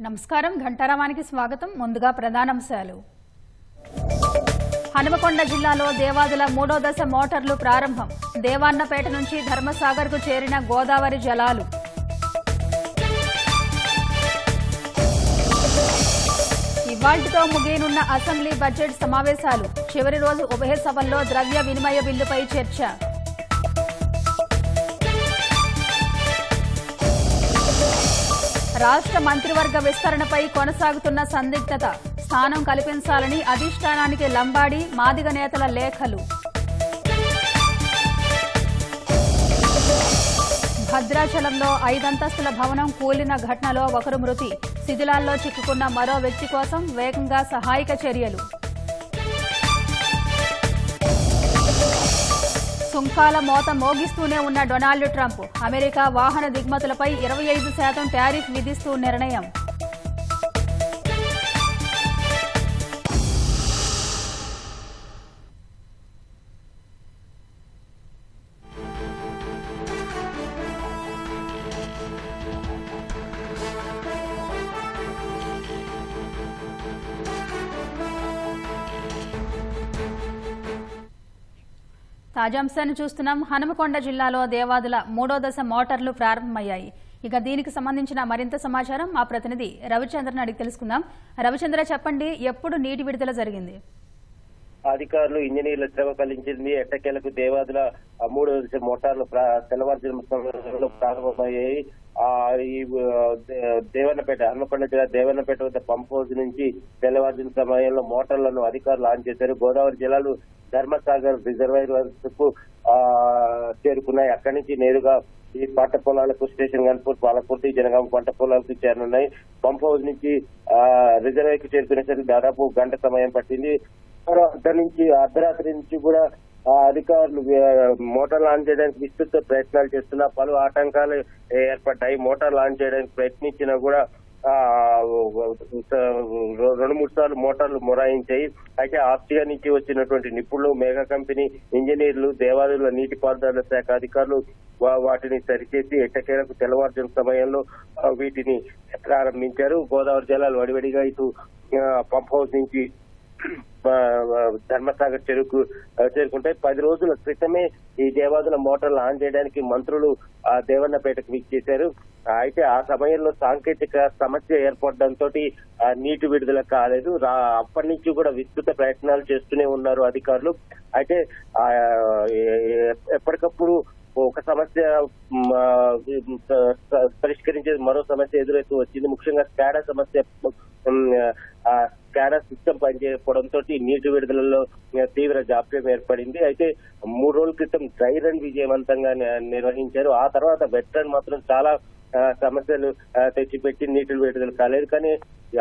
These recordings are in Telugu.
నమస్కారం ఘంటారావానికి స్వాగతం. ముందుగా ప్రధానాంశాలు. హనుమకొండ జిల్లాలో దేవాదుల 3వ దశ మోటార్లు ప్రారంభం. దేవాన్నపేట నుంచి ధర్మసాగర్కు చేరిన గోదావరి జలాలు. ఇవాళ్టితో ముగియనున్న అసెంబ్లీ బడ్జెట్ సమావేశాలు. చివరి రోజు ఉభయ సభల్లో ద్రవ్య వినిమయ బిల్లుపై చర్చ. రాష్ట్ర మంత్రివర్గ విస్తరణపై కొనసాగుతున్న సందిగ్ధత. స్థానం కల్పించాలని అధిష్టానానికి లంబాడి మాదిగ నేతల లేఖలు. భద్రాచలంలో 5 అంతస్తుల భవనం కూలిన ఘటనలో ఒకరు మృతి. శిథిలాల్లో చిక్కుకున్న మరో వ్యక్తి కోసం వేగంగా సహాయక చర్యలు. సుంకాల మోత మోగిస్తూనే ఉన్న డొనాల్డ్ ట్రంప్. అమెరికా వాహన దిగుమతులపై 25% టారిఫ్ విధిస్తూ నిర్ణయం. తాజాంశాన్ని చూస్తున్నాం. హనుమకొండ జిల్లాలో దేవాదుల 3వ దశ మోటార్లు ప్రారంభమయ్యాయి. ఇక దీనికి సంబంధించిన మరింత సమాచారం మా ప్రతినిధి రవిచంద్రని అడిగి తెలుసుకుందాం. రవిచంద్ర, చెప్పండి, ఎప్పుడు నీటి విడుదల జరిగింది? అధికారులు ఇంజనీర్ల శ్రమ కలిగించింది. ఎట్టకేలకు దేవాదుల 3వ దశ మోటార్లు తెల్లవారుజామున ప్రారంభమయ్యాయి. ఈ దేవన్నపేట హనుమకొండ జిల్లా దేవన్నపేట వద్ద పంప్ హౌస్ నుంచి తెల్లవారుజాము సమయంలో మోటార్లను అధికారులు ఆన్ చేశారు. గోదావరి జలాలు ధర్మసాగర్ రిజర్వాయర్ కు చేరుకున్నాయి. అక్కడి నుంచి నేరుగా ఈ పంట పొలాలకు స్టేషన్ గన్పూర్, పాలకుర్తి, జనగామ పంట పొలాలకు చేరనున్నాయి. పంప్ హౌస్ నుంచి రిజర్వాయర్ కు చేరుకునేసరికి దాదాపు గంట సమయం పట్టింది. అర్ధరాత్రి నుంచి కూడా అధికారులు మోటార్ లాంచ్ చేయడానికి విస్తృత ప్రయత్నాలు చేస్తున్నా పలు ఆటంకాలు ఏర్పడ్డాయి. మోటార్ లాంచ్ చేయడానికి ప్రయత్నించినా కూడా 2-3 సార్లు మోటార్లు మొరాయించాయి. అయితే ఆస్ట్రియా నుంచి వచ్చినటువంటి నిపుణులు, మెగా కంపెనీ ఇంజనీర్లు, దేవాదుల నీటిపారుదల శాఖ అధికారులు వాటిని సరిచేసి ఎట్టకేలకు తెల్లవారుజాము సమయంలో వీటిని ప్రారంభించారు. గోదావరి జలాలు వడివడిగా ఇటు పంప్ హౌస్ నుంచి ధర్మసాగర్ చెరుకు చేరుకుంటాయి. 10 రోజుల క్రితమే ఈ దేవాదుల మోటార్లు ఆన్ చేయడానికి మంత్రులు దేవన్నపేటకు విచ్చేశారు. అయితే ఆ సమయంలో సాంకేతిక సమస్య ఏర్పడడంతో నీటి విడుదల కాలేదు. అప్పటి నుంచి కూడా విస్తృత ప్రయత్నాలు చేస్తూనే ఉన్నారు అధికారులు. అయితే ఎప్పటికప్పుడు ఒక సమస్య పరిష్కరించేది మరో సమస్య ఎదురైతూ వచ్చింది. ముఖ్యంగా స్కాడా సమస్య. స్కాడా సిస్టమ్ పనిచేయకపోవడంతో నీటి విడుదలలో తీవ్ర జాప్యం ఏర్పడింది. అయితే 3 రోజుల క్రితం డ్రై రన్ విజయవంతంగా నిర్వహించారు. ఆ తర్వాత వెట్ రన్ మాత్రం చాలా సమస్యలు తెచ్చిపెట్టి నీటి విడుదల కాలేదు. కానీ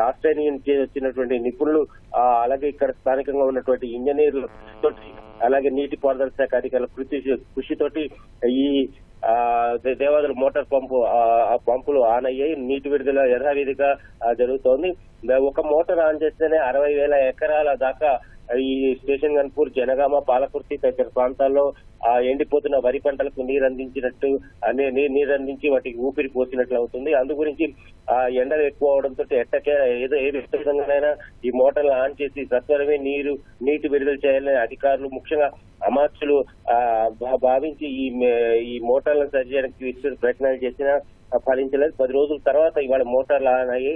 ఆస్ట్రేలియా నుంచి వచ్చినటువంటి నిపుణులు, అలాగే ఇక్కడ స్థానికంగా ఉన్నటువంటి ఇంజనీర్లు తోటి, అలాగే నీటి పారుదల శాఖ అధికారుల కృషితోటి ఈ దేవాదుల మోటార్ పంపులు ఆన్ అయ్యాయి. నీటి విడుదల యథావిధిగా జరుగుతోంది. ఒక మోటార్ ఆన్ చేస్తేనే 60,000 ఎకరాల దాకా ఈ స్టేషన్ గన్పూర్, జనగామ, పాలకుర్తి తదితర ప్రాంతాల్లో ఎండిపోతున్న వరి పంటలకు నీరందించి వాటికి ఊపిరి పోసినట్లు అవుతుంది. అందు గురించి ఎండలు ఎక్కువ అవడంతో ఏ విధంగానైనా ఈ మోటార్లు ఆన్ చేసి సత్వరమే నీటి విడుదల చేయాలని అధికారులు, ముఖ్యంగా అమాత్యులు భావించి ఈ మోటార్లను సరి చేయడానికి విస్తృత ప్రయత్నాలు చేసినా ఫలించలేదు. 10 రోజుల తర్వాత ఇవాళ మోటార్లు ఆన్ అయ్యి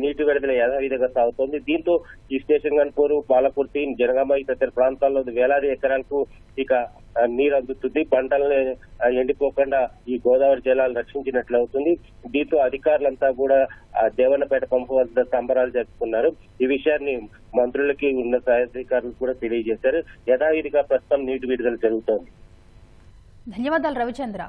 నీటి విడుదల యథావిధిగా సాగుతోంది. దీంతో ఈ స్టేషన్ గన్పూర్, పాలకుర్తి, జనగామ తదితర ప్రాంతాల్లో వేలాది ఎకరాలకు ఇక నీరు అందుతుంది. పంటలను ఎండిపోకుండా ఈ గోదావరి జలాలు రక్షించినట్లు అవుతుంది. దీంతో అధికారులంతా కూడా దేవన్నపేట పంపు వద్ద సంబరాలు జరుపుకున్నారు. ఈ విషయాన్ని మంత్రులకి, ఉన్నత అధికారులు కూడా తెలియజేశారు. యథావిధిగా ప్రస్తుతం నీటి విడుదల జరుగుతోంది. ధన్యవాదాలు రవిచంద్ర.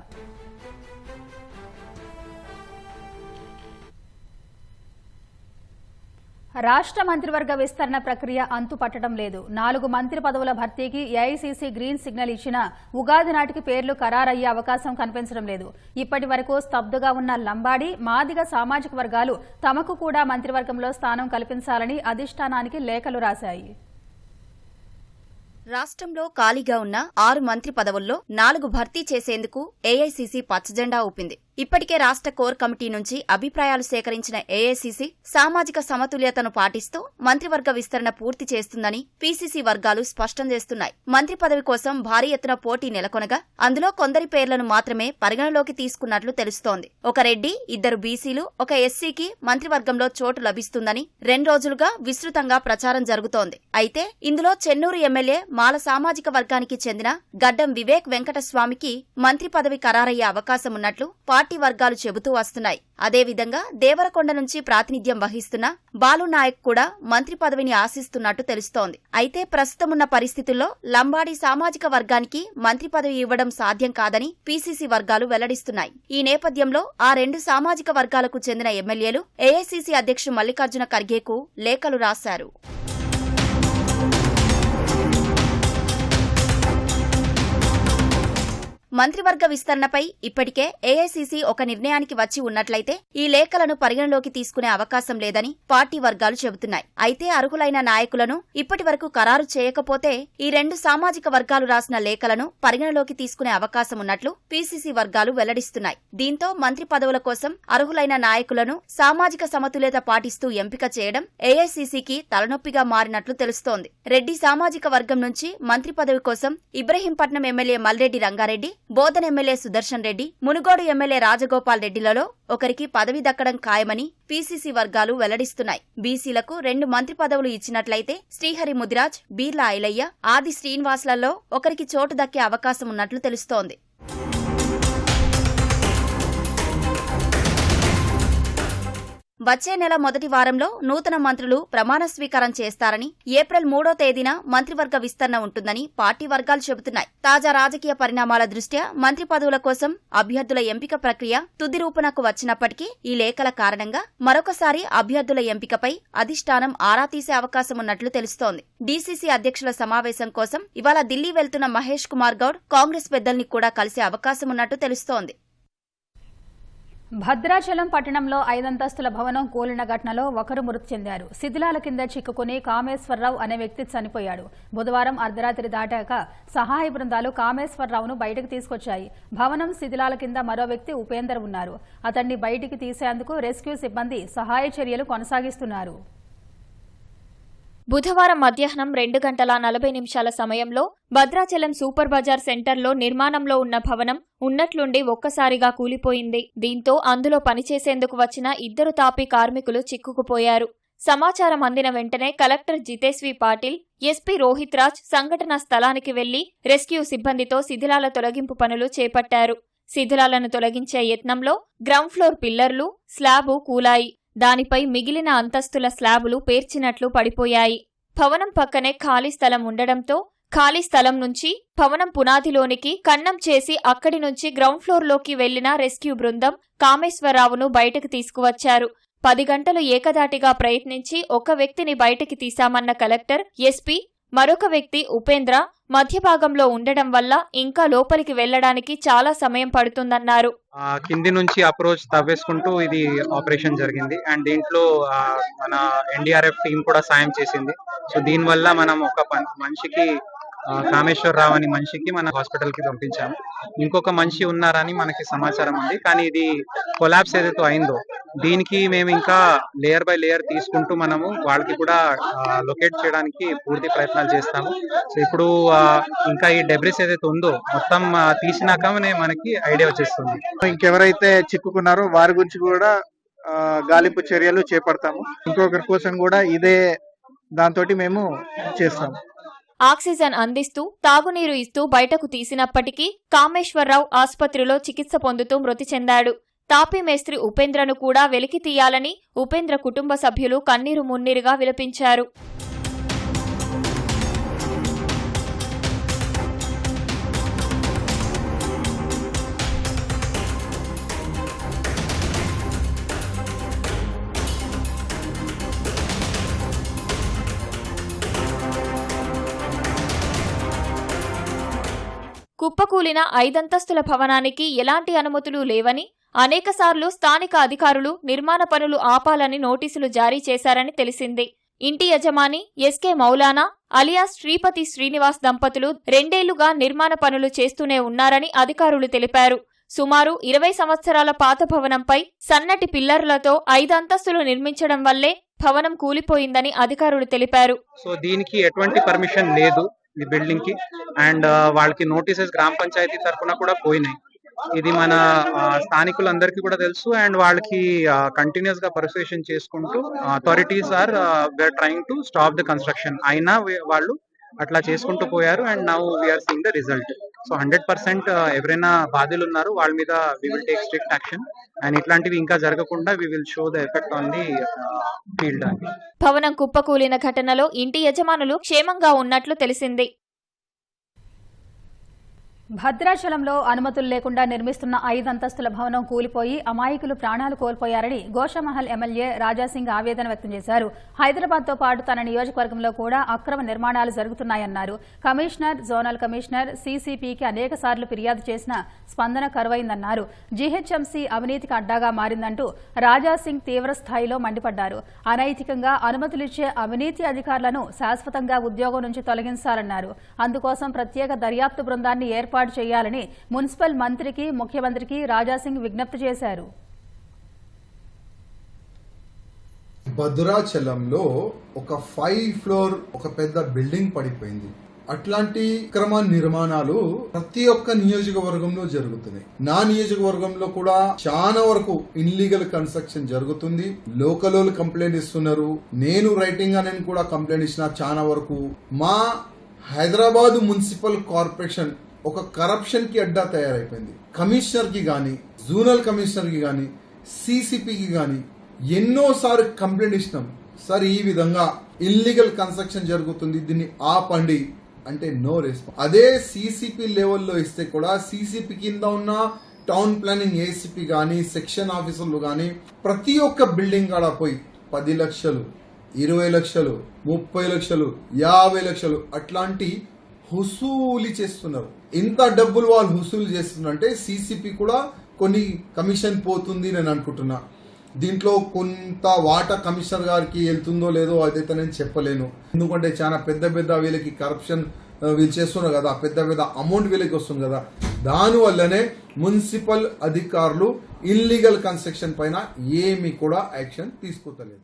రాష్ట్ర మంత్రివర్గ విస్తరణ ప్రక్రియ అంతుపట్టడం లేదు. 4 మంత్రి పదవుల భర్తీకి ఏఐసీసీ గ్రీన్ సిగ్నల్ ఇచ్చినా ఉగాది నాటికి పేర్లు ఖరారయ్యే అవకాశం కనిపించడం లేదు. ఇప్పటి వరకు స్తబ్దుగా ఉన్న లంబాడి, మాదిగ సామాజిక వర్గాలు తమకు కూడా మంత్రివర్గంలో స్థానం కల్పించాలని అధిష్టానానికి లేఖలు రాశాయి. రాష్ట్రంలో ఖాళీగా ఉన్న 6 మంత్రి పదవుల్లో 4 భర్తీ చేసేందుకు ఏఐసీసీ పచ్చజెండా ఊపింది. ఇప్పటికే రాష్ట్ర కోర్ కమిటీ నుంచి అభిప్రాయాలు సేకరించిన ఏఐసీసీ సామాజిక సమతుల్యతను పాటిస్తూ మంత్రివర్గ విస్తరణ పూర్తి చేస్తుందని పీసీసీ వర్గాలు స్పష్టం చేస్తున్నాయి. మంత్రి పదవి కోసం భారీ ఎత్తున పోటీ నెలకొనగా అందులో కొందరి పేర్లను మాత్రమే పరిగణలోకి తీసుకున్నట్లు తెలుస్తోంది. ఒక రెడ్డి, 2 బీసీలు, ఒక ఎస్సీకి మంత్రివర్గంలో చోటు లభిస్తుందని 2 రోజులుగా విస్తృతంగా ప్రచారం జరుగుతోంది. అయితే ఇందులో చెన్నూరు ఎమ్మెల్యే మాల సామాజిక వర్గానికి చెందిన గడ్డం వివేక్ వెంకటస్వామికి మంత్రి పదవి ఖరారయ్యే అవకాశం ఉన్నట్లు పార్టీ వర్గాలు చెబుతూ వస్తున్నాయి. అదేవిధంగా దేవరకొండ నుంచి ప్రాతినిధ్యం వహిస్తున్న బాలు నాయక్ కూడా మంత్రి పదవిని ఆశిస్తున్నట్టు తెలుస్తోంది. అయితే ప్రస్తుతమున్న పరిస్థితుల్లో లంబాడీ సామాజిక వర్గానికి మంత్రి పదవి ఇవ్వడం సాధ్యం కాదని పీసీసీ వర్గాలు వెల్లడిస్తున్నాయి. ఈ నేపథ్యంలో ఆ 2 సామాజిక వర్గాలకు చెందిన ఎమ్మెల్యేలు ఏఐసీసీ అధ్యక్షుడు మల్లికార్జున ఖర్గేకు లేఖలు రాశారు. మంత్రివర్గ విస్తరణపై ఇప్పటికే ఏఐసీసీ ఒక నిర్ణయానికి వచ్చి ఉన్నట్లయితే ఈ లేఖలను పరిగణలోకి తీసుకునే అవకాశం లేదని పార్టీ వర్గాలు చెబుతున్నాయి. అయితే అర్హులైన నాయకులను ఇప్పటి వరకు ఖరారు చేయకపోతే ఈ 2 సామాజిక వర్గాలు రాసిన లేఖలను పరిగణలోకి తీసుకునే అవకాశం ఉన్నట్లు పీసీసీ వర్గాలు వెల్లడిస్తున్నాయి. దీంతో మంత్రి పదవుల కోసం అర్హులైన నాయకులను సామాజిక సమతుల్యత పాటిస్తూ ఎంపిక చేయడం ఏఐసీసీకి తలనొప్పిగా మారినట్లు తెలుస్తోంది. రెడ్డి సామాజిక వర్గం నుంచి మంత్రి పదవి కోసం Ibrahimpatnam MLA Malreddy Rangareddy, Bodhan MLA Sudarshan Reddy, Munugode MLA Rajagopal రెడ్డిలలో ఒకరికి పదవి దక్కడం ఖాయమని పీసీసీ వర్గాలు వెల్లడిస్తున్నాయి. బీసీలకు 2 మంత్రి పదవులు ఇచ్చినట్లయితే శ్రీహరి ముదిరాజ్, బీర్లా ఐలయ్య, ఆది శ్రీనివాసులలో ఒకరికి చోటు దక్కే అవకాశం ఉన్నట్లు తెలుస్తోంది. వచ్చే నెల మొదటి వారంలో నూతన మంత్రులు ప్రమాణ స్వీకారం చేస్తారని, ఏప్రిల్ 3వ తేదీన మంత్రివర్గ విస్తరణ ఉంటుందని పార్టీ వర్గాలు చెబుతున్నాయి. తాజా రాజకీయ పరిణామాల దృష్ట్యా మంత్రి పదవుల కోసం అభ్యర్థుల ఎంపిక ప్రక్రియ తుది రూపునకు వచ్చినప్పటికీ ఈ లేఖల కారణంగా మరొకసారి అభ్యర్థుల ఎంపికపై అధిష్టానం ఆరా తీసే అవకాశం ఉన్నట్లు తెలుస్తోంది. డీసీసీ అధ్యక్షుల సమావేశం కోసం ఇవాళ ఢిల్లీ వెళ్తున్న మహేష్ కుమార్ గౌడ్ కాంగ్రెస్ పెద్దల్ని కూడా కలిసే అవకాశం ఉన్నట్టు తెలుస్తోంది. భద్రాచలం పట్టణంలో 5 అంతస్తుల భవనం కూలిన ఘటనలో ఒకరు మృతి చెందారు. శిథిలాల కింద చిక్కుకుని కామేశ్వరరావు అనే వ్యక్తి చనిపోయాడు. బుధవారం అర్ధరాత్రి దాటాక సహాయ బృందాలు కామేశ్వరరావును బయటకు తీసుకొచ్చాయి. భవనం శిథిలాల కింద మరో వ్యక్తి ఉపేందర్ ఉన్నారు. అతన్ని బయటికి తీసేందుకు రెస్క్యూ సిబ్బంది సహాయ చర్యలు కొనసాగిస్తున్నారు. బుధవారం మధ్యాహ్నం 2:40 సమయంలో భద్రాచలం సూపర్ బజార్ సెంటర్లో నిర్మాణంలో ఉన్న భవనం ఉన్నట్లుండి ఒక్కసారిగా కూలిపోయింది. దీంతో అందులో పనిచేసేందుకు వచ్చిన 2 తాపీ కార్మికులు చిక్కుకుపోయారు. సమాచారం అందిన వెంటనే కలెక్టర్ జితేశ్వీ పాటిల్, ఎస్పీ రోహిత్ రాజ్ సంఘటనా స్థలానికి వెళ్లి రెస్క్యూ సిబ్బందితో శిథిలాల తొలగింపు పనులు చేపట్టారు. శిథిలాలను తొలగించే యత్నంలో గ్రౌండ్ ఫ్లోర్ పిల్లర్లు, స్లాబు కూలాయి. దానిపై మిగిలిన అంతస్తుల స్లాబులు పేర్చినట్లు పడిపోయాయి. భవనం పక్కనే ఖాళీ స్థలం ఉండడంతో ఖాళీ స్థలం నుంచి భవనం పునాదిలోనికి కన్నం చేసి అక్కడి నుంచి గ్రౌండ్ ఫ్లోర్లోకి వెళ్లిన రెస్క్యూ బృందం కామేశ్వరరావును బయటకు తీసుకువచ్చారు. 10 గంటలు ఏకదాటిగా ప్రయత్నించి ఒక వ్యక్తిని బయటకి తీశామన్న కలెక్టర్, ఎస్పీ మరొక వ్యక్తి ఉపేంద్ర మధ్య భాగంలో ఉండడం వల్ల ఇంకా లోపలికి వెళ్లడానికి చాలా సమయం పడుతుందన్నారు. కింది నుంచి అప్రోచ్ తవ్వేసుకుంటూ ఇది ఆపరేషన్ జరిగింది. అండ్ దీంట్లో మన ఎన్డీఆర్ఎఫ్ టీం కూడా సాయం చేసింది. సో దీనివల్ల మనం ఒక మనిషికి కామేశ్వరరావు అని మనిషికి మన హాస్పిటల్ కి పంపించాము. ఇంకొక మనిషి ఉన్నారని మనకి సమాచారం ఉంది. కానీ ఇది కొలాప్స్ ఏదైతే అయిందో దీనికి మేము ఇంకా లేయర్ బై లేయర్ తీసుకుంటూ మనము వాళ్ళకి కూడా లొకేట్ చేయడానికి పూర్తి ప్రయత్నాలు చేస్తాము. సో ఇప్పుడు ఇంకా ఈ డెబ్రిస్ ఏదైతే ఉందో మొత్తం తీసినాక మనకి ఐడియా వచ్చేస్తుంది. ఇంకెవరైతే చిక్కుకున్నారో వారి గురించి కూడా గాలింపు చర్యలు చేపడతాము. ఇంకొకరి కోసం కూడా ఇదే దాంతో మేము చేస్తాము. ఆక్సిజన్ అందిస్తూ తాగునీరు ఇస్తూ బయటకు తీసినప్పటికీ కామేశ్వరరావు ఆసుపత్రిలో చికిత్స పొందుతూ మృతి చెందాడు. తాపీ మేస్త్రి ఉపేంద్రను కూడా వెలికి తీయాలని ఉపేంద్ర కుటుంబ సభ్యులు కన్నీరు మున్నీరుగా విలపించారు. కుప్పకూలిన 5 అంతస్తుల భవనానికి ఎలాంటి అనుమతులు లేవని, అనేకసార్లు స్థానిక అధికారులు నిర్మాణ పనులు ఆపాలని నోటీసులు జారీ చేశారని తెలిసింది. ఇంటి యజమాని ఎస్కే మౌలానా అలియాస్ శ్రీపతి శ్రీనివాస్ దంపతులు 2 ఏళ్లుగా నిర్మాణ పనులు చేస్తూనే ఉన్నారని అధికారులు తెలిపారు. సుమారు 20 సంవత్సరాల పాత భవనంపై సన్నటి పిల్లర్లతో 5 అంతస్తులు నిర్మించడం వల్లే భవనం కూలిపోయిందని అధికారులు తెలిపారు. సో దీనికి ఎటువంటి పర్మిషన్ లేదు ఈ బిల్డింగ్ కి, అండ్ వాళ్ళకి నోటీసెస్ గ్రామ పంచాయతీ తరఫున కూడా పోయినాయి. ఇది మన స్థానికులందరికీ కూడా తెలుసు, అండ్ వాళ్ళకి కంటిన్యూస్ గా పర్సుయేషన్ చేసుకుంటూ authorities are trying to stop the construction. అయినా వాళ్ళు అట్లా చేసుకుంటూ పోయారు, and now we're seeing the result. So 100% ఎవరైనా బాధ్యులు ఉన్నారు వాళ్ళ మీద we will take strict action, and ఇట్లాంటివి ఇంకా జరగకుండా we will show the effect on the field. భవనం కుప్పకూలిన ఘటనలో ఇంటి యజమానులు క్షేమంగా ఉన్నట్లు తెలిసింది. భద్రాచలంలో అనుమతులు లేకుండా నిర్మిస్తున్న 5 అంతస్తుల భవనం కూలిపోయి అమాయకులు ప్రాణాలు కోల్పోయారని గోషామహల్ ఎమ్మెల్యే రాజాసింగ్ ఆవేదన వ్యక్తం చేశారు. హైదరాబాద్తో పాటు తన నియోజకవర్గంలో కూడా అక్రమ నిర్మాణాలు జరుగుతున్నాయన్నారు. కమిషనర్, జోనల్ కమిషనర్, సీసీపీకి అనేక సార్లు ఫిర్యాదు చేసిన స్పందన కరువైందన్నారు. జీహెచ్ఎంసీ అవినీతికి అడ్డాగా మారిందంటూ రాజాసింగ్ తీవ్ర స్థాయిలో మండిపడ్డారు. అనైతికంగా అనుమతులిచ్చే అవినీతి అధికారులను శాశ్వతంగా ఉద్యోగం నుంచి తొలగించాలన్నారు. అందుకోసం ప్రత్యేక దర్యాప్తు బృందాన్ని ఏర్పాటు చేయాలని మున్సిపల్ మంత్రికి, ముఖ్యమంత్రికి రాజాసింగ్ విజ్ఞప్తి చేశారు. భద్రాచలంలో ఒక 5 ఫ్లోర్ ఒక పెద్ద బిల్డింగ్ పడిపోయింది. అట్లాంటి క్రమ నిర్మాణాలు ప్రతి ఒక్క నియోజకవర్గంలో జరుగుతున్నాయి. నా నియోజకవర్గంలో కూడా చాలా వరకు ఇన్లీగల్ కన్స్ట్రక్షన్ జరుగుతుంది. లోకల్ కంప్లైంట్ ఇస్తున్నారు. నేను రైటింగ్ అని కూడా కంప్లైంట్ ఇచ్చిన. చాలా వరకు మా హైదరాబాద్ మున్సిపల్ కార్పొరేషన్ ఒక కరప్షన్ కి అడ్డా తయారైపోయింది. కమిషనర్ కి గాని, జోనల్ కమిషనర్ కి గాని, సిసిపికి గాని ఎన్నోసార్లు కంప్లైంట్ ఇచ్చినాం. సార్ ఈ విధంగా ఇల్లీగల్ కన్స్ట్రక్షన్ జరుగుతుంది, దీన్ని ఆపండి అంటే నో రెస్పాన్స్. అదే సిసిపి లెవెల్లో ఇస్తే కూడా సిసిపి కింద ఉన్న టౌన్ ప్లానింగ్ ఏసీపీ గాని, సెక్షన్ ఆఫీసర్లు గాని ప్రతి ఒక్క బిల్డింగ్ కాడ పోయి 10 లక్షలు, 20 లక్షలు, 30 లక్షలు, 50 లక్షలు అట్లాంటి హుసూలి చేస్తున్నారు. ఇంత డబ్బులు వాళ్ళు హుసూలు చేస్తున్నారంటే సిసిపి కూడా కొన్ని కమిషన్ పోతుంది నేను అనుకుంటున్నా. దీంట్లో కొంత వాటా కమిషనర్ గారికి వెళ్తుందో లేదో అదైతే నేను చెప్పలేను. ఎందుకంటే చాలా పెద్ద పెద్ద వీళ్ళకి కరప్షన్ వీళ్ళు చేస్తున్నారు కదా, పెద్ద పెద్ద అమౌంట్ వీళ్ళకి వస్తుంది కదా. దానివల్లనే మున్సిపల్ అధికారులు ఇల్లీగల్ కన్స్ట్రక్షన్ పైన ఏమీ కూడా యాక్షన్ తీసుకోవట్లేదు.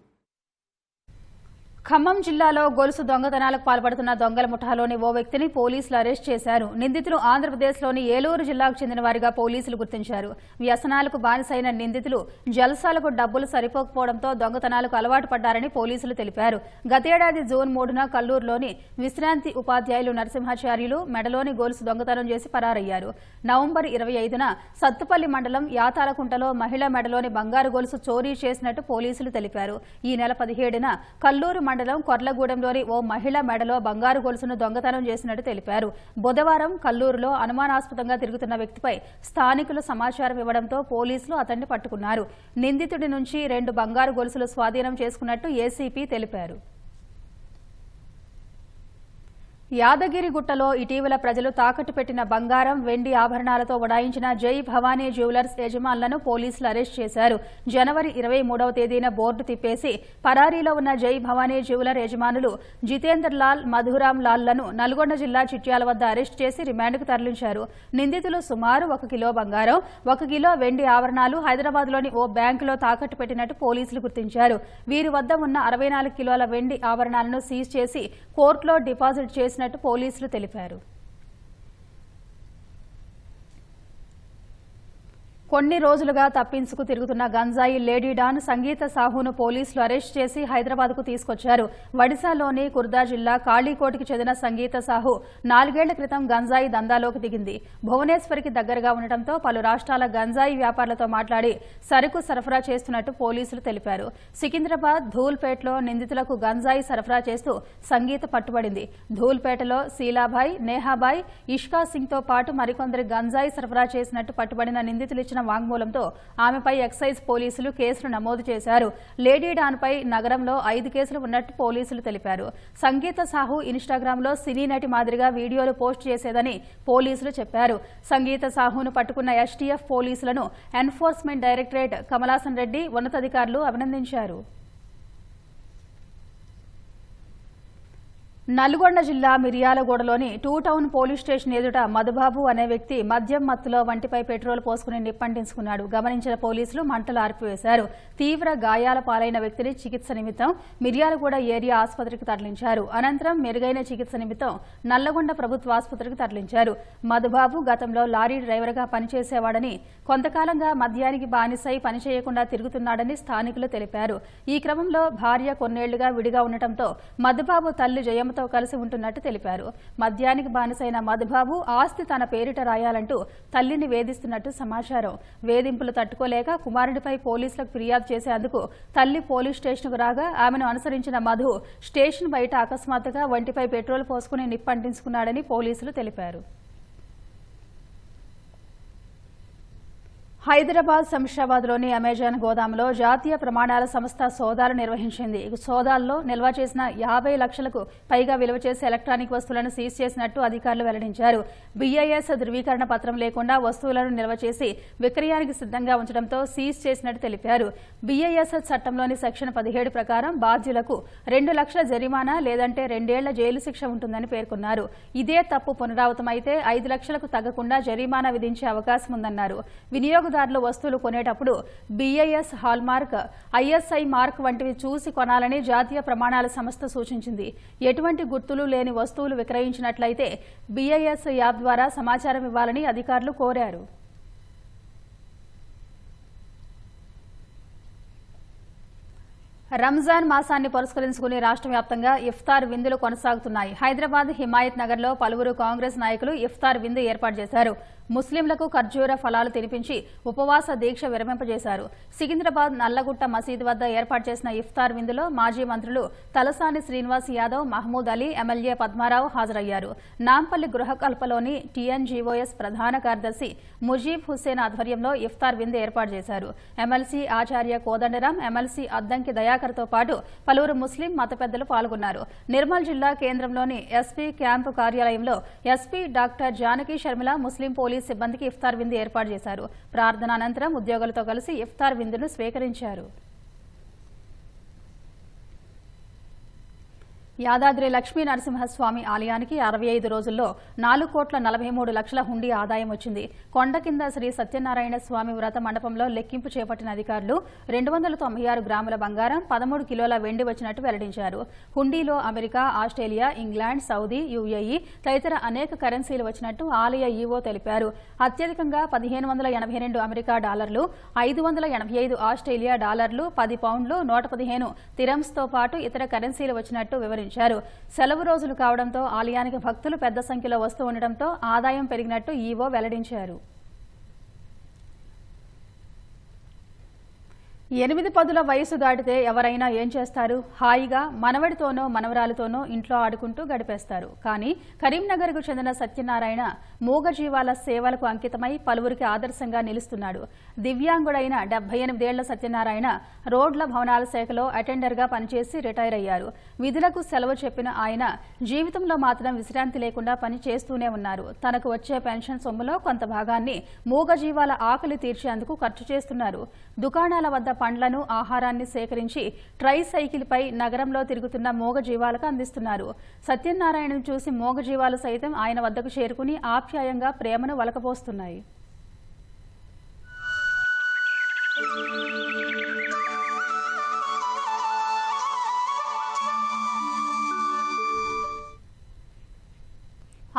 ఖమ్మం జిల్లాలో గొలుసు దొంగతనాలకు పాల్పడుతున్న దొంగల ముఠాలోని ఓ వ్యక్తిని పోలీసులు అరెస్ట్ చేశారు. నిందితులు ఆంధ్రప్రదేశ్లోని ఏలూరు జిల్లాకు చెందిన వారిగా పోలీసులు గుర్తించారు. వ్యసనాలకు బానిసైన నిందితులు జల్సాలకు డబ్బులు సరిపోకపోవడంతో దొంగతనాలకు అలవాటు పడ్డారని పోలీసులు తెలిపారు. గతేడాది జూన్ 3న కల్లూరులోని విశ్రాంతి ఉపాధ్యాయులు నరసింహాచార్యులు మెడలోని గొలుసు దొంగతనం చేసి పరారయ్యారు. నవంబర్ 25న సత్తుపల్లి మండలం యాతాలకుంటలో మహిళ మెడలోని బంగారు గొలుసు చోరీ చేసినట్టు పోలీసులు తెలిపారు. ఈ నెల 17న కల్లూరు మండలం కొర్లగూడెంలోని ఓ మహిళ మెడలో బంగారు గొలుసును దొంగతనం చేసినట్టు తెలిపారు. బుధవారం కల్లూరులో అనుమానాస్పదంగా తిరుగుతున్న వ్యక్తిపై స్థానికులు సమాచారం ఇవ్వడంతో పోలీసులు అతన్ని పట్టుకున్నారు. నిందితుడి నుంచి 2 బంగారు గొలుసులు స్వాధీనం చేసుకున్నట్టు ఏసీపీ తెలిపారు. యాదగిరిగుట్టలో ఇటీవల ప్రజలు తాకట్టు పెట్టిన బంగారం, వెండి ఆభరణాలతో ఉడాయించిన జై భవానీ జ్యువెలర్స్ యజమానులను పోలీసులు అరెస్ట్ చేశారు. జనవరి 23వ తేదీన బోర్డు తిప్పేసి పరారీలో ఉన్న జై భవానీ జ్యువెలర్ యజమానులు జితేందర్ లాల్, మధురామ్ లాల్లను నల్గొండ జిల్లా చిట్యాల వద్ద అరెస్ట్ చేసి రిమాండ్కు తరలించారు. నిందితులు సుమారు 1 కిలో బంగారం, 1 కిలో వెండి ఆభరణాలు హైదరాబాద్లోని ఓ బ్యాంకులో తాకట్టు పెట్టినట్టు పోలీసులు గుర్తించారు. వీరి వద్ద ఉన్న 64 కిలోల వెండి ఆభరణాలను సీజ్ చేసి కోర్టులో డిపాజిట్ చేసినట్టు పోలీసులు తెలిపారు. కొన్ని రోజులుగా తప్పించుకు తిరుగుతున్న గంజాయి లేడీ డాన్ సంగీత సాహును పోలీసులు అరెస్ట్ చేసి హైదరాబాద్కు తీసుకొచ్చారు. ఒడిశాలోని కుర్దా జిల్లా కాళీకోటికి చెందిన సంగీత సాహు 4 ఏళ్ల క్రితం గంజాయి దందాలోకి దిగింది. భువనేశ్వర్కి దగ్గరగా ఉండటంతో పలు రాష్ట్రాల గంజాయి వ్యాపారులతో మాట్లాడి సరుకు సరఫరా చేస్తున్నట్టు పోలీసులు తెలిపారు. సికింద్రాబాద్, ధూల్పేటలో నిందితులకు గంజాయి సరఫరా చేస్తూ సంగీత పట్టుబడింది. ధూల్పేటలో శీలాబాయ్, నేహాబాయ్, ఇష్కా సింగ్ తో పాటు మరికొందరు గంజాయి సరఫరా చేసినట్టు పట్టుబడిన నిందితులు ఇచ్చిన వాంగ్మూలంతో ఆమెపై ఎక్సైజ్ పోలీసులు కేసులు నమోదు చేశారు. లేడీ డాన్పై నగరంలో 5 కేసులు ఉన్నట్టు పోలీసులు తెలిపారు. సంగీత సాహు ఇన్స్టాగ్రామ్లో సినీ నటి మాదిరిగా వీడియోలు పోస్ట్ చేసేదని పోలీసులు చెప్పారు. సంగీత సాహును పట్టుకున్న ఎస్టీఎఫ్ పోలీసులను ఎన్ఫోర్స్మెంట్ డైరెక్టరేట్ కమలాసన్ రెడ్డి ఉన్నతాధికారులు, ''అభినందించారు. నల్గొండ జిల్లా మిర్యాలగూడలోని టూ టౌన్ పోలీస్ స్టేషన్ ఎదుట మధుబాబు అనే వ్యక్తి మద్యం మత్తులో వంటిపై పెట్రోల్ పోసుకుని నిప్పంటించుకున్నాడు. గమనించిన పోలీసులు మంటలు ఆర్పివేశారు. తీవ్ర గాయాల పాలైన వ్యక్తిని చికిత్స నిమిత్తం మిర్యాలగూడ ఏరియా ఆసుపత్రికి తరలించారు. అనంతరం మెరుగైన చికిత్స నిమిత్తం నల్లగొండ ప్రభుత్వ ఆసుపత్రికి తరలించారు. మధుబాబు గతంలో లారీ డ్రైవర్గా పనిచేసేవాడని, కొంతకాలంగా మద్యానికి బానిసై పనిచేయకుండా తిరుగుతున్నాడని స్థానికులు తెలిపారు. ఈ క్రమంలో భార్య కొన్నేళ్లుగా విడిగా ఉండటంతో మధుబాబు తల్లి జయమ్మ తో కలిసి ఉంటున్నట్టు తెలిపారు. మద్యానికి బానిసైన మధుబాబు ఆస్తి తన పేరిట రాయాలంటూ తల్లిని వేధిస్తున్నట్టు సమాచారం. వేధింపులు తట్టుకోలేక కుమారుడిపై పోలీసులకు ఫిర్యాదు చేసేందుకు తల్లి పోలీస్ స్టేషన్కు రాగా ఆమెను అనుసరించిన మధు స్టేషన్ బయట అకస్మాత్తుగా వంటిపై పెట్రోల్ పోసుకుని నిప్పంటించుకున్నాడని పోలీసులు తెలిపారు. హైదరాబాద్ శంషాబాద్లోని అమెజాన్ గోదాములో జాతీయ ప్రమాణాల సంస్థ సోదాలు నిర్వహించింది. సోదాల్లో నిల్వ చేసిన 50 లక్షలకు పైగా విలువ చేసే ఎలక్ట్రానిక్ వస్తువులను సీజ్ చేసినట్టు అధికారులు వెల్లడించారు. BIS ధృవీకరణ పత్రం లేకుండా వస్తువులను నిల్వ చేసి విక్రయానికి సిద్ధంగా ఉంచడంతో సీజ్ చేసినట్టు తెలిపారు. BIS చట్టంలోని సెక్షన్ 17 ప్రకారం బాధ్యులకు 2 లక్షల జరిమానా లేదంటే 2 ఏళ్ల జైలు శిక్ష ఉంటుందని పేర్కొన్నారు. ఇదే తప్పు పునరావృతమైతే 5 లక్షలకు తగ్గకుండా జరిమానా విధించే అవకాశం ఉందన్నారు. వినియోగదారులు వస్తువులు కొనేటప్పుడు BIS హాల్మార్క్, ISI మార్క్ వంటివి చూసి కొనాలని జాతీయ ప్రమాణాల సంస్థ సూచించింది. ఎటువంటి గుర్తులు లేని వస్తువులు విక్రయించినట్లయితే BIS యాప్ ద్వారా సమాచారం ఇవ్వాలని అధికారులు కోరారు. రంజాన్ మాసాన్ని పురస్కరించుకుని రాష్ట్ర వ్యాప్తంగా ఇఫ్తార్ విందులు కొనసాగుతున్నాయి. హైదరాబాద్ హిమాయత్ నగర్ లో పలువురు కాంగ్రెస్ నాయకులు ఇఫ్తార్ విందు ఏర్పాటు చేశారు. ముస్లింలకు ఖర్జూర ఫలాలు తినిపించి ఉపవాస దీక్ష విరమింపజేశారు. సికింద్రాబాద్ నల్లగుట్ట మసీదు వద్ద ఏర్పాటు చేసిన ఇఫ్తార్ విందులో మాజీ మంత్రులు తలసాని శ్రీనివాస్ యాదవ్, మహమూద్ అలీ, ఎమ్మెల్యే పద్మారావు హాజరయ్యారు. నాంపల్లి గృహకల్పలోని TNGOS ప్రధాన కార్యదర్శి ముజీబ్ హుస్సేన్ ఆధ్వర్యంలో ఇఫ్తార్ విందు ఏర్పాటు చేశారు. ఎమ్మెల్సీ ఆచార్య కోదండరాం, ఎమ్మెల్సీ అద్దంకి దయాకర్తో పాటు పలువురు ముస్లిం మత పెద్దలు పాల్గొన్నారు. నిర్మల్ జిల్లా కేంద్రంలోని SP క్యాంపు కార్యాలయంలో SP డాక్టర్ జానకి శర్మిల ముస్లిం పోలీస్ సిబ్బందికి ఇఫ్తార్ విందు ఏర్పాటు చేశారు. ప్రార్థన అనంతరం ఉద్యోగులతో కలిసి ఇఫ్తార్ విందును స్వీకరించారు. యాదాద్రి లక్ష్మీ నరసింహస్వామి ఆలయానికి 65 రోజుల్లో 4,43,00,000 హుండీ ఆదాయం వచ్చింది. కొండ కింద శ్రీ సత్యనారాయణ స్వామి వ్రత మండపంలో లెక్కింపు చేపట్టిన అధికారులు 296 గ్రాముల బంగారం, 13 కిలోల వెండి వచ్చినట్టు వెల్లడించారు. హుండీలో America, Australia, England, Saudi, UAE తదితర అనేక కరెన్సీలు వచ్చినట్టు ఆలయ ఈవో తెలిపారు. అత్యధికంగా 1,582 అమెరికా డాలర్లు, 585 ఆస్ట్రేలియా డాలర్లు, 10 పౌండ్లు, 115 తిరమ్స్తో పాటు ఇతర కరెన్సీలు వచ్చినట్టు వివరించారు. సెలవు రోజులు కావడంతో ఆలయానికి భక్తులు పెద్ద సంఖ్యలో వస్తూ ఉండటంతో ఆదాయం పెరిగినట్టు ఈవో వెల్లడించారు. 8 పదుల వయసు దాటితే ఎవరైనా ఏం చేస్తారు? హాయిగా మనవడితోనో మనవరాలతోనో ఇంట్లో ఆడుకుంటూ గడిపేస్తారు. కానీ కరీంనగర్కు చెందిన సత్యనారాయణ మూగజీవాల సేవలకు అంకితమై పలువురికి ఆదర్శంగా నిలుస్తున్నాడు. దివ్యాంగుడైన 78 ఏళ్ల సత్యనారాయణ రోడ్ల భవనాల శాఖలో అటెండర్గా పనిచేసి రిటైర్ అయ్యారు. విధులకు సెలవు చెప్పిన ఆయన జీవితంలో మాత్రం విశ్రాంతి లేకుండా పని చేస్తూనే ఉన్నారు. తనకు వచ్చే పెన్షన్ సొమ్ములో కొంత భాగాన్ని మూగజీవాల ఆకలి తీర్చేందుకు ఖర్చు చేస్తున్నారు. దుకాణాల వద్ద పండ్లను, ఆహారాన్ని సేకరించి ట్రై సైకిల్పై నగరంలో తిరుగుతున్న మూగజీవాలకు అందిస్తున్నారు. సత్యనారాయణను చూసి మూగజీవాలు సైతం ఆయన వద్దకు చేరుకుని ఆప్యాయంగా ప్రేమను వలకపోస్తున్నాయి.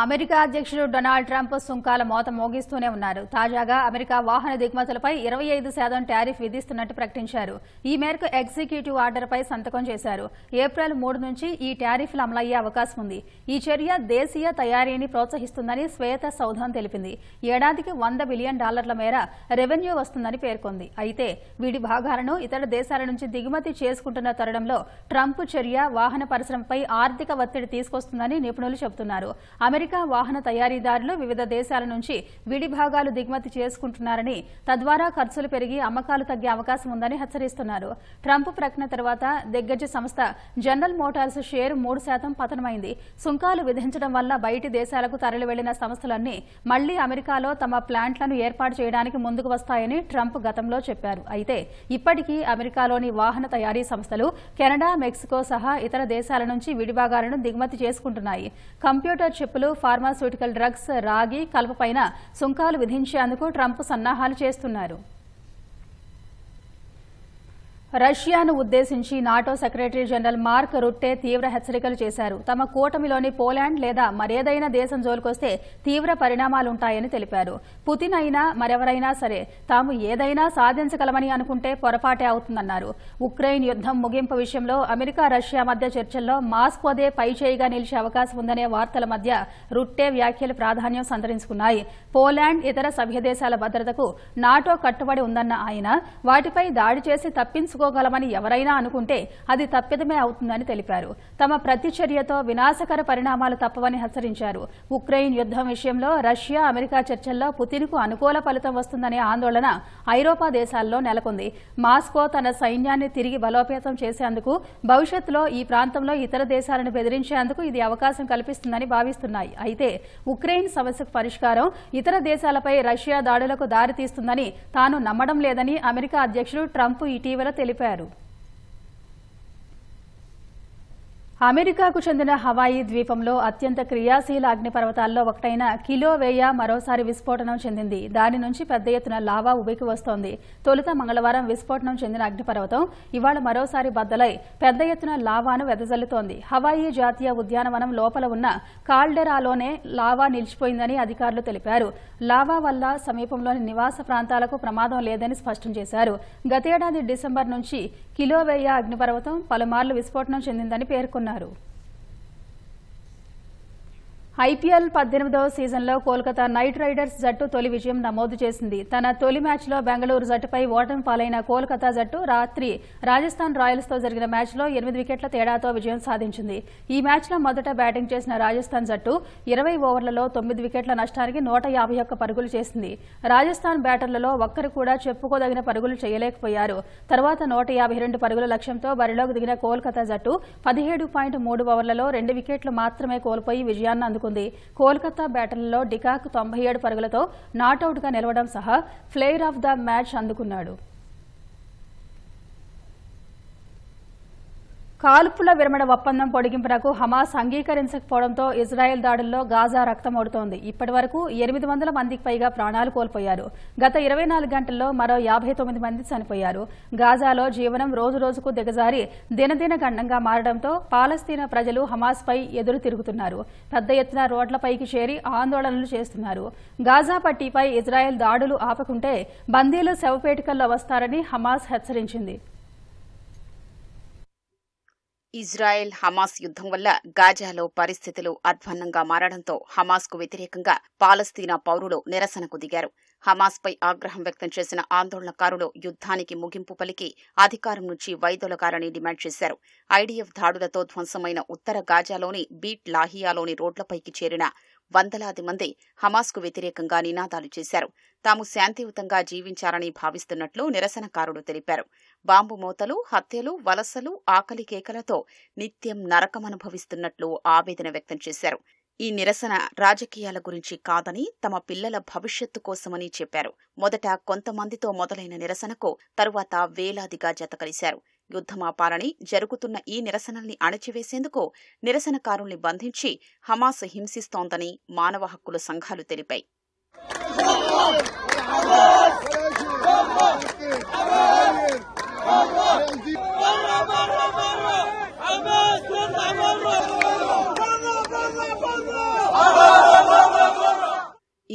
అమెరికా అధ్యక్షుడు డొనాల్డ్ ట్రంప్ సుంకాల మోత మోగిస్తూనే ఉన్నారు. తాజాగా అమెరికా వాహన దిగుమతులపై 25% టారిఫ్ విధిస్తున్నట్టు ప్రకటించారు. ఈ మేరకు ఎగ్జిక్యూటివ్ ఆర్డర్పై సంతకం చేశారు. ఏప్రిల్ 3 నుంచి ఈ టారిఫ్లు అమలయ్యే అవకాశం ఉంది. ఈ చర్య దేశీయ తయారీని ప్రోత్సహిస్తుందని శ్వేత సౌధం తెలిపింది. ఏడాదికి $100 బిలియన్ మేర రెవెన్యూ వస్తుందని పేర్కొంది. అయితే వీడి భాగాలను ఇతర దేశాల నుంచి దిగుమతి చేసుకుంటున్న తరుణంలో ట్రంప్ చర్య వాహన పరిశ్రమపై ఆర్థిక ఒత్తిడి తీసుకొస్తుందని నిపుణులు చెబుతున్నారు. అమెరికా అమెరికా వాహన తయారీదారులు వివిధ దేశాల నుంచి విడి భాగాలు దిగుమతి చేసుకుంటున్నారని, తద్వారా ఖర్చులు పెరిగి అమ్మకాలు తగ్గే అవకాశం ఉందని హెచ్చరిస్తున్నారు. ట్రంప్ ప్రకటన తర్వాత దిగ్గజ సంస్థ జనరల్ మోటార్స్ షేరు 3% పతనమైంది. సుంకాలు విధించడం వల్ల బయటి దేశాలకు తరలి వెళ్లిన సంస్థలన్నీ మళ్లీ అమెరికాలో తమ ప్లాంట్లను ఏర్పాటు చేయడానికి ముందుకు వస్తాయని ట్రంప్ గతంలో చెప్పారు. అయితే ఇప్పటికీ అమెరికాలోని వాహన తయారీ సంస్థలు కెనడా, మెక్సికో సహా ఇతర దేశాల నుంచి విడిభాగాలను దిగుమతి చేసుకుంటున్నాయి. కంప్యూటర్ చిప్పులు, ఫార్మాస్యూటికల్ డ్రగ్స్, రాగి, కలపపైన సుంకాలు విధించేందుకు ట్రంప్ సన్నాహాలు చేస్తున్నారు. రష్యాను ఉద్దేశించి నాటో సెక్రటరీ జనరల్ మార్క్ రుట్టే తీవ్ర హెచ్చరికలు చేశారు. తమ కూటమిలోని పోలాండ్ లేదా మరేదైనా దేశం జోలికొస్తే తీవ్ర పరిణామాలుంటాయని తెలిపారు. పుతిన్ అయినా మరెవరైనా సరే తాము ఏదైనా సాధించగలమని అనుకుంటే పొరపాటే అవుతుందన్నారు. ఉక్రెయిన్ యుద్దం ముగింపు విషయంలో అమెరికా, రష్యా మధ్య చర్చల్లో మాస్కోదే పైచేయిగా నిలిచే అవకాశం ఉందనే వార్తల మధ్య రుట్టే వ్యాఖ్యలు ప్రాధాన్యం సంతరించుకున్నాయి. పోలాండ్, ఇతర సభ్య దేశాల భద్రతకు నాటో కట్టుబడి ఉందన్న ఆయన వాటిపై దాడి చేసి తప్పించుకోగలమని ఎవరైనా అనుకుంటే అది తప్పిదమే అవుతుందని తెలిపారు. తమ ప్రతిచర్యతో వినాశకర పరిణామాలు తప్పవని హెచ్చరించారు. ఉక్రెయిన్ యుద్దం విషయంలో రష్యా, అమెరికా చర్చల్లో పుతిన్కు అనుకూల ఫలితం వస్తుందనే ఆందోళన ఐరోపా దేశాల్లో నెలకొంది. మాస్కో తన సైన్యాన్ని తిరిగి బలోపేతం చేసేందుకు, భవిష్యత్తులో ఈ ప్రాంతంలో ఇతర దేశాలను బెదిరించేందుకు ఇది అవకాశం కల్పిస్తుందని భావిస్తున్నాయి. అయితే ఉక్రెయిన్ సమస్యకు పరిష్కారం ఇతర దేశాలపై రష్యా దాడులకు దారితీస్తుందని తాను నమ్మడం లేదని అమెరికా అధ్యక్షుడు ట్రంప్ ఇటీవల తెలిపారు. అమెరికాకు చెందిన హవాయి ద్వీపంలో అత్యంత క్రియాశీల అగ్నిపర్వతాల్లో ఒకటైన కిలోవేయ మరోసారి విస్ఫోటనం చెందింది. దాని నుంచి పెద్ద ఎత్తున లావా ఉబికి వస్తోంది. తొలుత మంగళవారం విస్ఫోటనం చెందిన అగ్నిపర్వతం ఇవాళ మరోసారి బద్దలై పెద్ద ఎత్తున లావాను వెదజల్లుతోంది. హవాయి జాతీయ ఉద్యానవనం లోపల ఉన్న కాల్డెరాలోనే లావా నిలిచిపోయిందని అధికారులు తెలిపారు. లావా వల్ల సమీపంలోని నివాస ప్రాంతాలకు ప్రమాదం లేదని స్పష్టం చేశారు. గతేడాది డిసెంబర్ నుంచి కిలోవేయ అగ్నిపర్వతం పలుమార్లు విస్ఫోటనం చెందిందని పేర్కొన్నారు. ఐపీఎల్ 18వ సీజన్లో కోల్కతా నైట్ రైడర్స్ జట్టు తొలి విజయం నమోదు చేసింది. తన తొలి మ్యాచ్లో బెంగళూరు జట్టుపై ఓటమి పాలైన కోల్కతా జట్టు రాత్రి రాజస్థాన్ రాయల్స్తో జరిగిన మ్యాచ్లో 8 వికెట్ల తేడాతో విజయం సాధించింది. ఈ మ్యాచ్లో మొదట బ్యాటింగ్ చేసిన రాజస్థాన్ జట్టు 20 ఓవర్లలో 9 వికెట్ల నష్టానికి 151 పరుగులు చేసింది. రాజస్థాన్ బ్యాటర్లలో ఒక్కరు కూడా చెప్పుకోదగిన పరుగులు చేయలేకపోయారు. తర్వాత 152 పరుగుల లక్ష్యంతో బరిలోకి దిగిన కోల్కతా జట్టు 17.3 ఓవర్లలో 2 వికెట్లు మాత్రమే కోల్పోయి విజయాన్ని అందుకుంది. కోల్కతా బ్యాటర్లలో డికాక్ 97 పరుగులతో నాటౌట్గా నిలవడం సహా ప్లేయర్ ఆఫ్ ద మ్యాచ్ అందుకున్నాడు. కాల్పుల విరమణ ఒప్పందం పొడిగింపునకు హమాస్ అంగీకరించకపోవడంతో ఇజ్రాయెల్ దాడుల్లో గాజా రక్తమోడుతోంది. ఇప్పటి వరకు 800 మందికి పైగా ప్రాణాలు కోల్పోయారు. గత 24 గంటల్లో మరో 59 మంది చనిపోయారు. గాజాలో జీవనం రోజురోజుకు దిగజారి దినదిన గండంగా మారడంతో పాలస్తీనా ప్రజలు హమాస్పై ఎదురు తిరుగుతున్నారు. పెద్ద ఎత్తున రోడ్లపైకి చేరి ఆందోళనలు చేస్తున్నారు. గాజా పట్టీపై ఇజ్రాయెల్ దాడులు ఆపకుంటే బందీలు శవపేటికల్లో వస్తారని హమాస్ హెచ్చరించింది. ఇజ్రాయెల్ హమాస్ యుద్దం వల్ల గాజాలో పరిస్థితులు అధ్వాన్నంగా మారడంతో హమాస్కు వ్యతిరేకంగా పాలస్తీనా పౌరులు నిరసనకు దిగారు. హమాస్పై ఆగ్రహం వ్యక్తం చేసిన ఆందోళనకారులు యుద్ధానికి ముగింపు పలికి అధికారం నుంచి వైదొలగాలని డిమాండ్ చేశారు. ఐడీఎఫ్ దాడులతో ధ్వంసమైన ఉత్తర గాజాలోని బీట్ లాహియాలోని రోడ్లపైకి చేరిన వందలాది మంది హమాస్కు వ్యతిరేకంగా నినాదాలు చేశారు. తాము శాంతియుతంగా జీవించాలని భావిస్తున్నట్లు నిరసనకారులు తెలిపారు. బాంబు మోతలు, హత్యలు, వలసలు, ఆకలి కేకలతో నిత్యం నరకమనుభవిస్తున్నట్లు ఆవేదన వ్యక్తం చేశారు. ఈ నిరసన రాజకీయాల గురించి కాదని తమ పిల్లల భవిష్యత్తు కోసమని చెప్పారు. మొదట కొంతమందితో మొదలైన నిరసనకు తరువాత వేలాదిగా జతకలిశారు. యుద్ధమాపాలని జరుగుతున్న ఈ నిరసనల్ని అణచివేసేందుకు నిరసనకారుల్ని బంధించి హమాస్ హింసిస్తోందని మానవ హక్కుల సంఘాలు తెలిపాయి.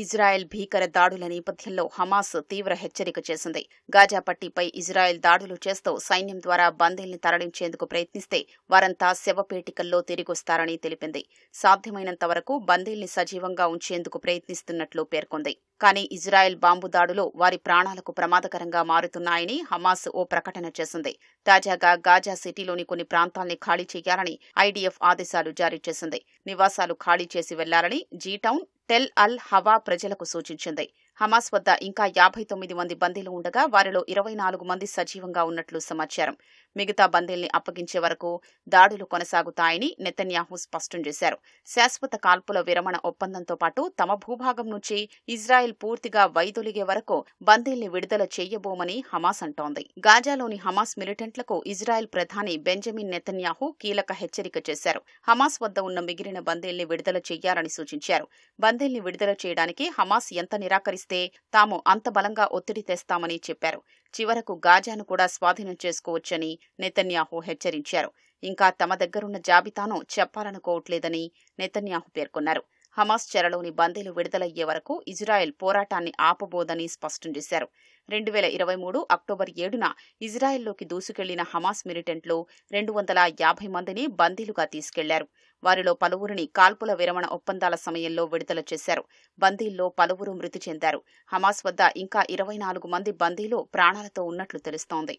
ఇజ్రాయెల్ భీకర దాడుల నేపథ్యంలో హమాస్ తీవ్ర హెచ్చరిక చేసింది. గాజా పట్టీపై ఇజ్రాయెల్ దాడులు చేస్తూ సైన్యం ద్వారా బందీల్ని తరలించేందుకు ప్రయత్నిస్తే వారంతా శవపేటికల్లో తిరిగొస్తారని తెలిపింది. సాధ్యమైనంత వరకు బందీల్ని సజీవంగా ఉంచేందుకు ప్రయత్నిస్తున్నట్లు పేర్కొంది. కానీ ఇజ్రాయెల్ బాంబు దాడులు వారి ప్రాణాలకు ప్రమాదకరంగా మారుతున్నాయని హమాస్ ఓ ప్రకటన చేసింది. తాజాగా గాజా సిటీలోని కొన్ని ప్రాంతాల్ని ఖాళీ చేయాలని ఐడీఎఫ్ ఆదేశాలు జారీ చేసింది. నివాసాలు ఖాళీ చేసి వెళ్లాలని జీ-టౌన్, టెల్ అల్ హవా ప్రజలకు సూచించింది. హమాస్ వద్ద ఇంకా 59 మంది బందీలు ఉండగా వారిలో 24 మంది సజీవంగా ఉన్నట్లు సమాచారం. మిగతా బందీల్ని అప్పగించే వరకు దాడులు కొనసాగుతాయని నెతన్యాహు స్పష్టం చేశారు. శాశ్వత కాల్పుల విరమణ ఒప్పందంతో పాటు తమ భూభాగం నుంచి ఇజ్రాయెల్ పూర్తిగా వైదొలిగే వరకు బందీల్ని విడుదల చేయబోమని హమాస్ అంటోంది. గాజాలోని హమాస్ మిలిటెంట్లకు ఇజ్రాయెల్ ప్రధాని బెంజమిన్ నెతన్యాహు కీలక హెచ్చరిక చేశారు. హమాస్ వద్ద ఉన్న మిగిలిన బందీల్ని విడుదల చేయాలని సూచించారు. బందీల్ని విడుదల చేయడానికి హమాస్ ఎంత నిరాకరిస్తే తాము అంత బలంగా ఒత్తిడి తెస్తామని చెప్పారు. చివరకు గాజాను కూడా స్వాధీనం చేసుకోవచ్చని నెతన్యాహు హెచ్చరించారు. ఇంకా తమ దగ్గరున్న జాబితాను చెప్పాలనుకోవట్లేదని నెతన్యాహు పేర్కొన్నారు. హమాస్ చెరలోని బందీలు విడుదలయ్యే వరకు ఇజ్రాయెల్ పోరాటాన్ని ఆపబోదని స్పష్టం చేశారు. 2023 అక్టోబర్ 7న ఇజ్రాయెల్లోకి దూసుకెళ్లిన హమాస్ మిలిటెంట్లు 250 మందిని బందీలుగా తీసుకెళ్లారు. వారిలో పలువురిని కాల్పుల విరమణ ఒప్పందాల సమయంలో విడుదల చేశారు. బందీల్లో పలువురు మృతి చెందారు. హమాస్ వద్ద ఇంకా 24 మంది బందీలు ప్రాణాలతో ఉన్నట్లు తెలుస్తోంది.